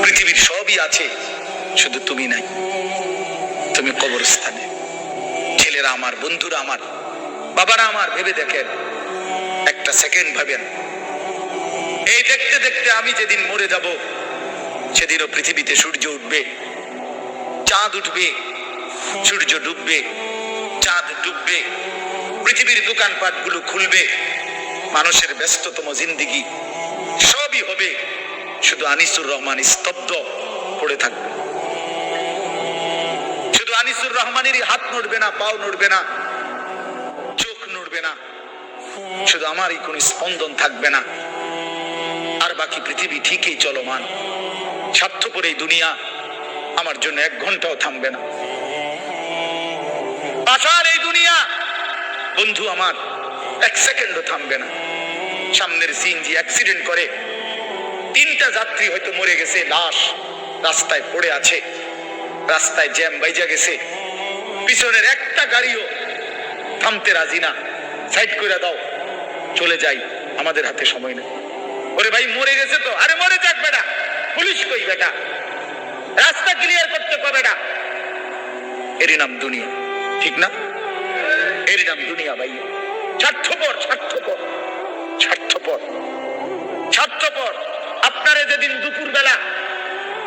পৃথিবীর সবই আছে, শুধু তুমি নাই। তুমি কবরস্থানে। ছেলেরা আমার, বন্ধুরা আমার, বাবারা আমার, ভেবে দেখেন, একটা সেকেন্ড ভাবেন, এই দেখতে দেখতে আমি যেদিন মরে যাব সেদিনও পৃথিবীতে সূর্য উঠবে, চাঁদ উঠবে, সূর্য ডুববে, চাঁদ ডুববে, পৃথিবীর দোকানপাট গুলো খুলবে, মানুষের ব্যস্ততম জিন্দেগি সবই হবে, শুধু আনিসুর রহমান স্তব্ধ পড়ে থাকবে। শুধু আনিসুর রহমানেরই হাত নড়বে না, পাও নড়বে না, চোখ নড়বে না, শুধু আমারই কোন স্পন্দন থাকবে না, আর বাকি পৃথিবী ঠিকই চলমান। স্বার্থপর এই দুনিয়া আমার জন্য 1 ঘন্টাও থামবে না। পাশার এই দুনিয়া বন্ধু আমার 1 সেকেন্ডও থামবে না। সামনের সিএনজি অ্যাক্সিডেন্ট করে 3টা যাত্রী হয়তো মরে গেছে, লাশ রাস্তায় পড়ে আছে, রাস্তায় জ্যাম বাইজা গেছে, পিছনের একটা গাড়িও থামতে রাজি না, সাইড করে দাও, চলে যাই, আমাদের হাতে সময় নেই। ওরে ভাই মরে গেছে তো, আরে মরে যাক বেটা, পুলিশ কই বেটা, রাস্তা ক্লিয়ার করতে পারবে না। এরই নাম দুনিয়া, ঠিক না? এরই নাম দুনিয়া ভাই। স্বার্থপর, স্বার্থপর, স্বার্থপর, স্বার্থপর। আপনারা যেদিন দুপুর বেলা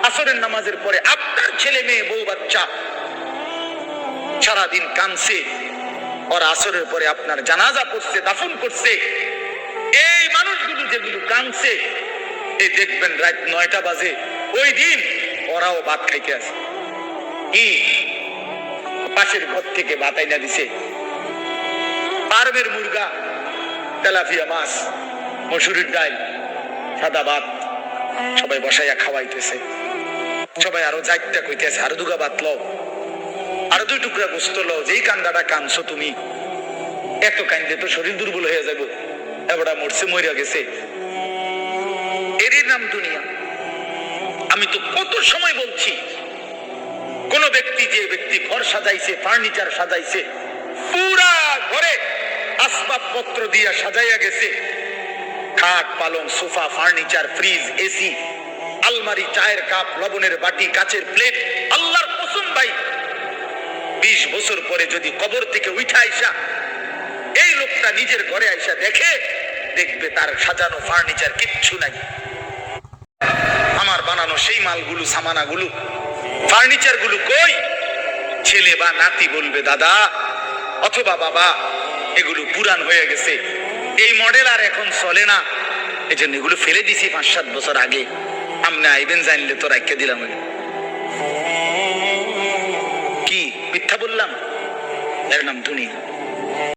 আসরের নামাজের পরে আপনার ছেলে মেয়ে বউ বাচ্চা সারাদিন কাঁদছে, ওর আসরের পরে আপনার জানাজা পড়ছে, দাফন করছে, এই মানুষগুলো যেগুলো কাঁদছে, এই দেখবেন রাত 9টা বাজে, ওই দিন ওরাও ভাত খাইতে আসে। কি পাশের ঘর থেকে ভাত আইনা দিছে, ফার্মের মুরগা, তেলাপিয়া মাছ, মসুরির ডাল, সাদা ভাত, সবাই বসাইয়া খাওয়াইতেছে। সবাই আরো যাইতে কইতেছে, আরো 2 ভাত লও, আরো 2 টুকরা গোস্ত লও, যেই কান্দাটা কানছো তুমি, এত কান্দে তো শরীর দুর্বল হয়ে যাবো, এবারে মরছে, মরিয়া গেছে। এরই নাম দুনিয়া। আমি তো কত সময় বলছি, কোন ব্যক্তি, যে ব্যক্তি ঘর সাজাইছে, ফার্নিচার সাজাইছে, পুরা ঘরে আসবাবপত্র দিয়া সাজাইয়া গেছে, খাট, পালং, সোফা, ফার্নিচার, ফ্রিজ, এসি, আলমারি, চায়ের কাপ, লবণের বাটি, কাচের প্লেট, আল্লাহর কসম ভাই, 20 বছর পরে যদি কবর থেকে উঠা আইসা এই লোকটা নিজের ঘরে আইসা দেখবে তার সাজানো ফার্নিচার কিচ্ছু নাই। আমার বানানো সেই মালগুলো, সামানাগুলো, ফার্নিচার গুলো কই? ছেলে বা নাতি বলবে, দাদা অথবা বাবা, এগুলো পুরান হয়ে গেছে, এই মডেল আর এখন চলে না, এই জন্য এগুলো ফেলে দিছি 5-7 বছর আগে, আপনি আইবেন জানলে তো রাখতে দিলাম। কি মিথ্যা বললাম? এর নাম দুনিয়া।